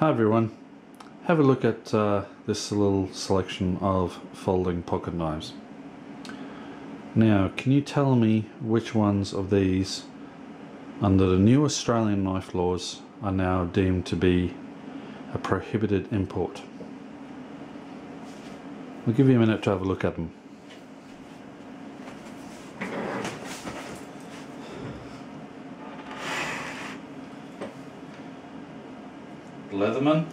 Hi everyone, have a look at this little selection of folding pocket knives. Now, can you tell me which ones of these under the new Australian knife laws are now deemed to be a prohibited import? I'll give you a minute to have a look at them. Leatherman,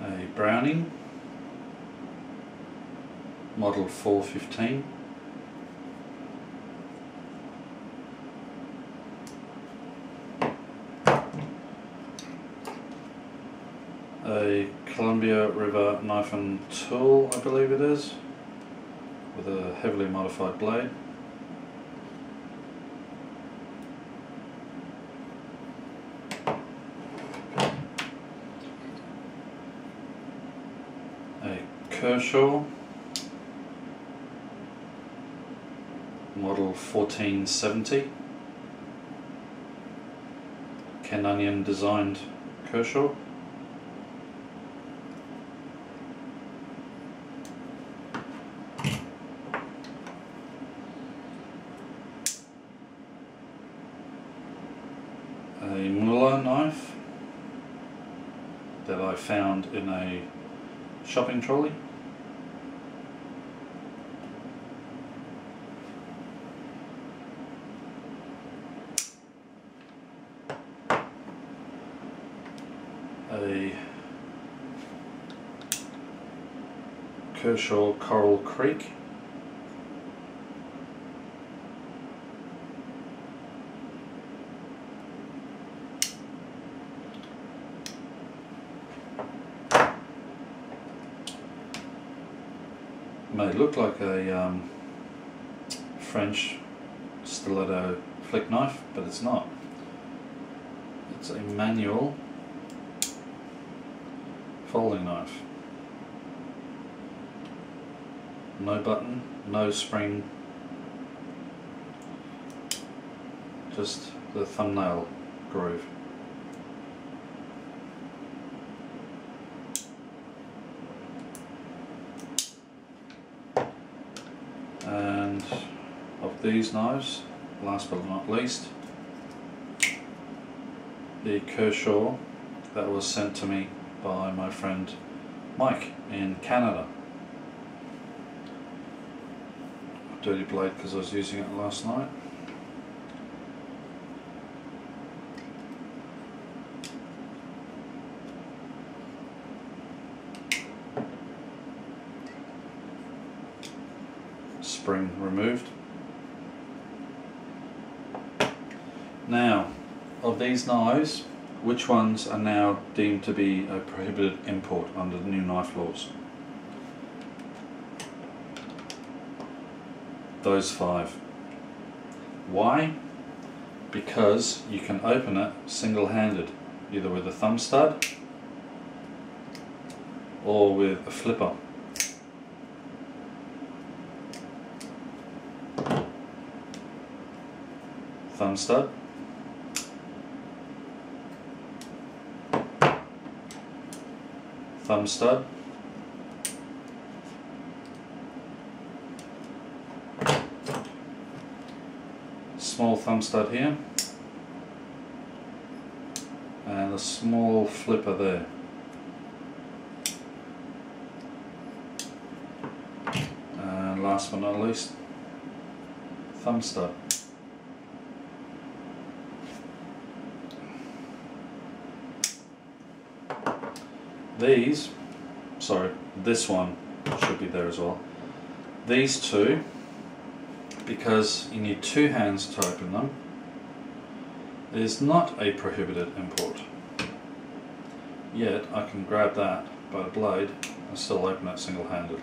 a Browning, model 415, a Columbia River knife and tool, I believe it is, with a heavily modified blade, a Kershaw model 1470, Ken Onion designed Kershaw, a Muller knife that I found in a shopping trolley, a Kershaw Coral Creek, may look like a French stiletto flick knife, but it's not. It's a manual folding knife. No button, no spring, just the thumbnail groove. And of these knives, last but not least, the Kershaw that was sent to me by my friend Mike in Canada. Dirty blade because I was using it last night. Spring removed. Now, of these knives, which ones are now deemed to be a prohibited import under the new knife laws? Those 5. Why? Because you can open it single-handed, either with a thumb stud or with a flipper. Thumb stud, thumb stud, small thumb stud here, and a small flipper there. And last but not least, thumb stud. This one should be there as well. These two, because you need 2 hands to open them, is not a prohibited import. Yet I can grab that by the blade and still open it single-handed.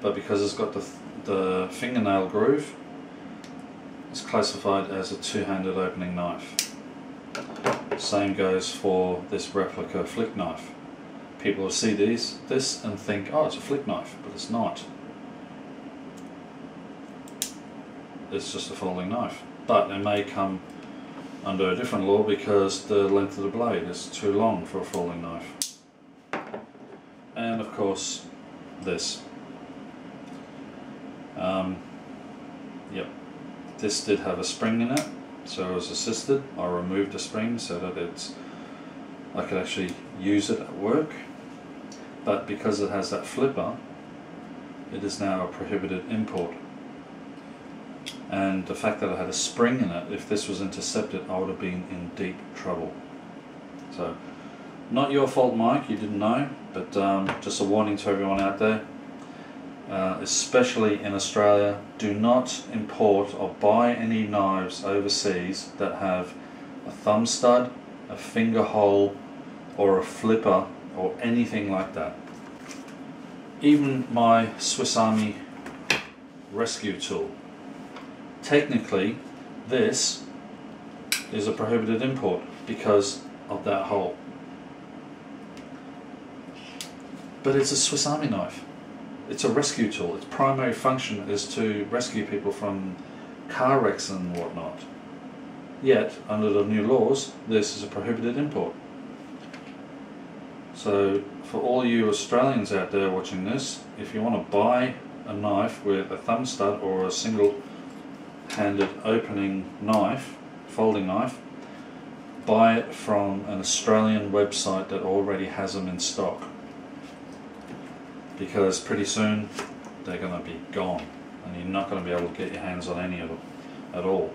but because it's got the fingernail groove, it's classified as a two-handed opening knife. Same goes for this replica flick knife. People will see this and think, oh, it's a flick knife, but it's not. It's just a folding knife. But it may come under a different law because the length of the blade is too long for a folding knife. And of course, this. Yep, this did have a spring in it, so it was assisted. I removed the spring so that I could actually use it at work. But because it has that flipper, it is now a prohibited import. And the fact that it had a spring in it, if this was intercepted, I would have been in deep trouble. So, not your fault, Mike, you didn't know, but just a warning to everyone out there. Especially in Australia, do not import or buy any knives overseas that have a thumb stud, a finger hole, or a flipper, or anything like that. Even my Swiss Army rescue tool. Technically, this is a prohibited import because of that hole. But it's a Swiss Army knife. It's a rescue tool. Its primary function is to rescue people from car wrecks and whatnot. Yet, under the new laws, this is a prohibited import. So, for all you Australians out there watching this, if you want to buy a knife with a thumb stud or a single-handed opening knife, folding knife, buy it from an Australian website that already has them in stock. Because pretty soon they're going to be gone and you're not going to be able to get your hands on any of them at all.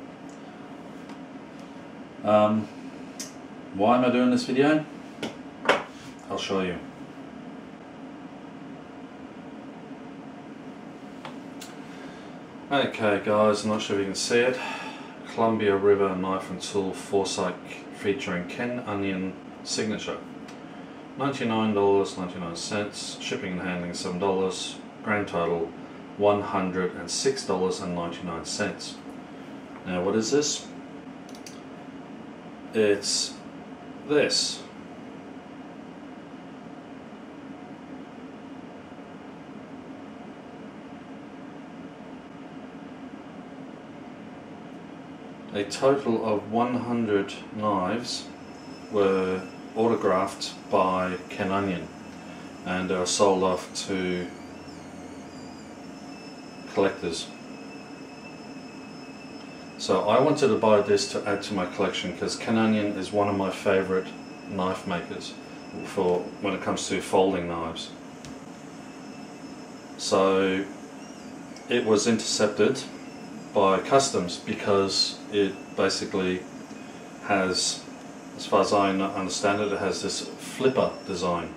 Why am I doing this video? I'll show you. Okay guys, I'm not sure if you can see it. Columbia River Knife and Tool Foresight featuring Ken Onion signature. $99.99, shipping and handling $7, grand total $106.99. Now what is this? It's this. A total of 100 knives were autographed by Ken Onion and they were sold off to collectors. So I wanted to buy this to add to my collection because Ken Onion is one of my favourite knife makers for when it comes to folding knives. So it was intercepted by customs because it basically has, as far as I understand it, it has this flipper design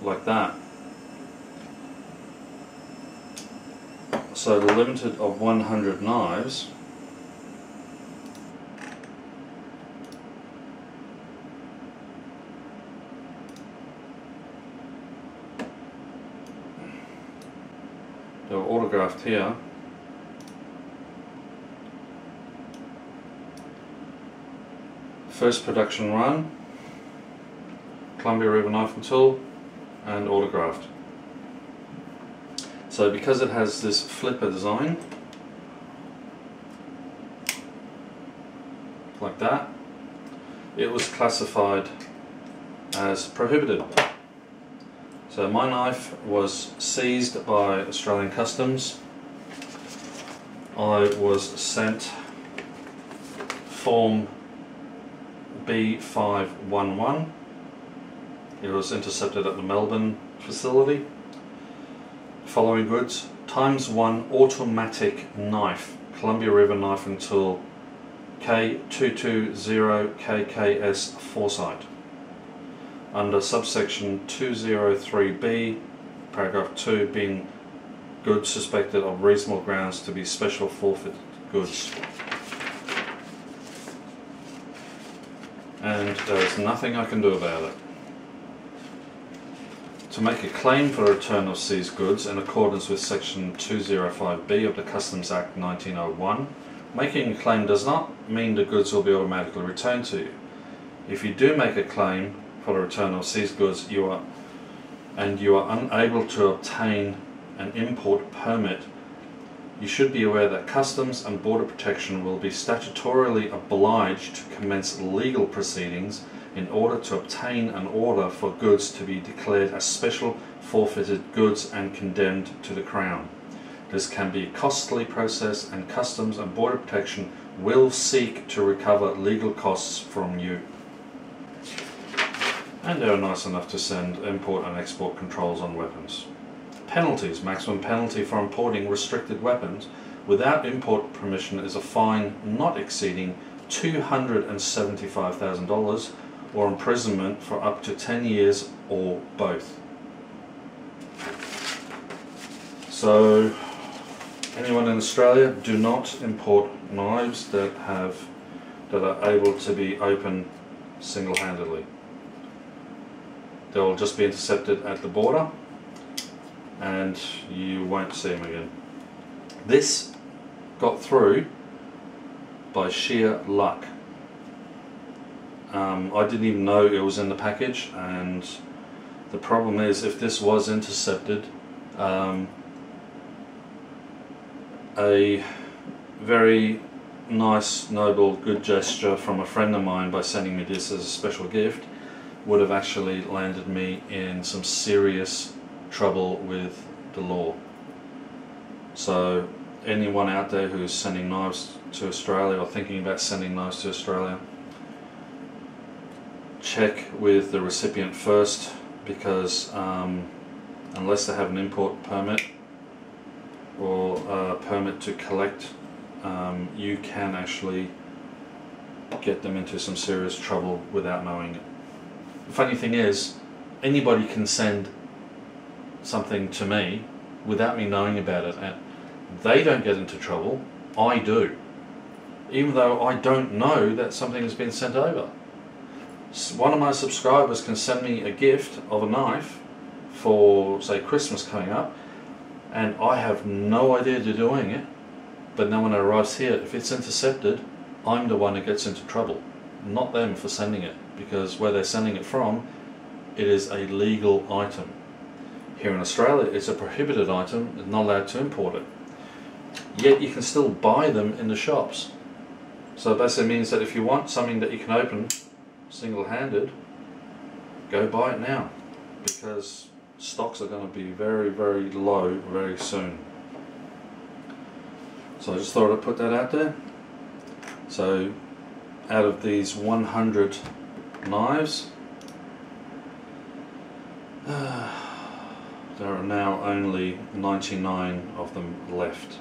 like that. So the limited of 100 knives they were autographed here. First production run, Columbia River Knife and Tool, and autographed. So because it has this flipper design, like that, it was classified as prohibited. So my knife was seized by Australian Customs. I was sent Form B511. It was intercepted at the Melbourne facility. Following goods: ×1 automatic knife, Columbia River Knife and Tool K220KKS Foresight, under subsection 203B, paragraph 2, being goods suspected of reasonable grounds to be special forfeit goods. And there is nothing I can do about it. To make a claim for the return of seized goods in accordance with Section 205B of the Customs Act 1901, making a claim does not mean the goods will be automatically returned to you. If you do make a claim for the return of seized goods you are unable to obtain an import permit, you should be aware that Customs and Border Protection will be statutorily obliged to commence legal proceedings in order to obtain an order for goods to be declared as special forfeited goods and condemned to the Crown. This can be a costly process, and Customs and Border Protection will seek to recover legal costs from you. And they are nice enough to send import and export controls on weapons. Penalties. Maximum penalty for importing restricted weapons without import permission is a fine not exceeding $275,000 or imprisonment for up to 10 years or both. So anyone in Australia, do not import knives that are able to be opened single-handedly. They will just be intercepted at the border and you won't see them again. This got through by sheer luck. I didn't even know it was in the package, and the problem is, if this was intercepted, a very nice, noble, good gesture from a friend of mine by sending me this as a special gift would have actually landed me in some serious trouble with the law. So anyone out there who's sending knives to Australia or thinking about sending knives to Australia, check with the recipient first, because unless they have an import permit or a permit to collect, you can actually get them into some serious trouble without knowing it. The funny thing is, anybody can send something to me without me knowing about it, and they don't get into trouble. I do, even though I don't know that something has been sent over. One of my subscribers can send me a gift of a knife for, say, Christmas coming up, and I have no idea they're doing it, but then when it arrives here, if it's intercepted, I'm the one that gets into trouble, not them for sending it, because where they're sending it from, it is a legal item. Here in Australia, it's a prohibited item, it's not allowed to import it. Yet you can still buy them in the shops. So it basically means that if you want something that you can open single-handed, go buy it now, because stocks are going to be very, very low very soon. So I just thought I'd put that out there. So out of these 100 knives, there are now only 99 of them left.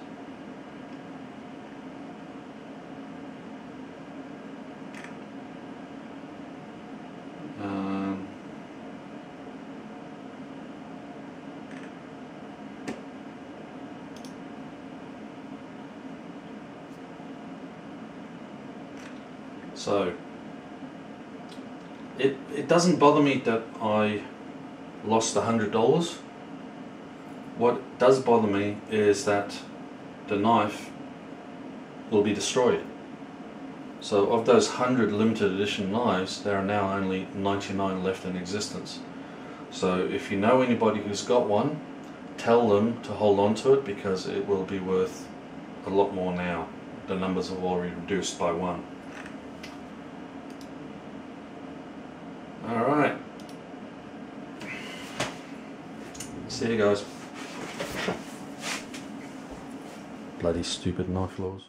So it doesn't bother me that I lost $100. What does bother me is that the knife will be destroyed. So of those 100 limited edition knives, there are now only 99 left in existence. So if you know anybody who's got one, tell them to hold on to it, because it will be worth a lot more now. The numbers have already reduced by 1. Alright. See you guys. Bloody stupid knife laws.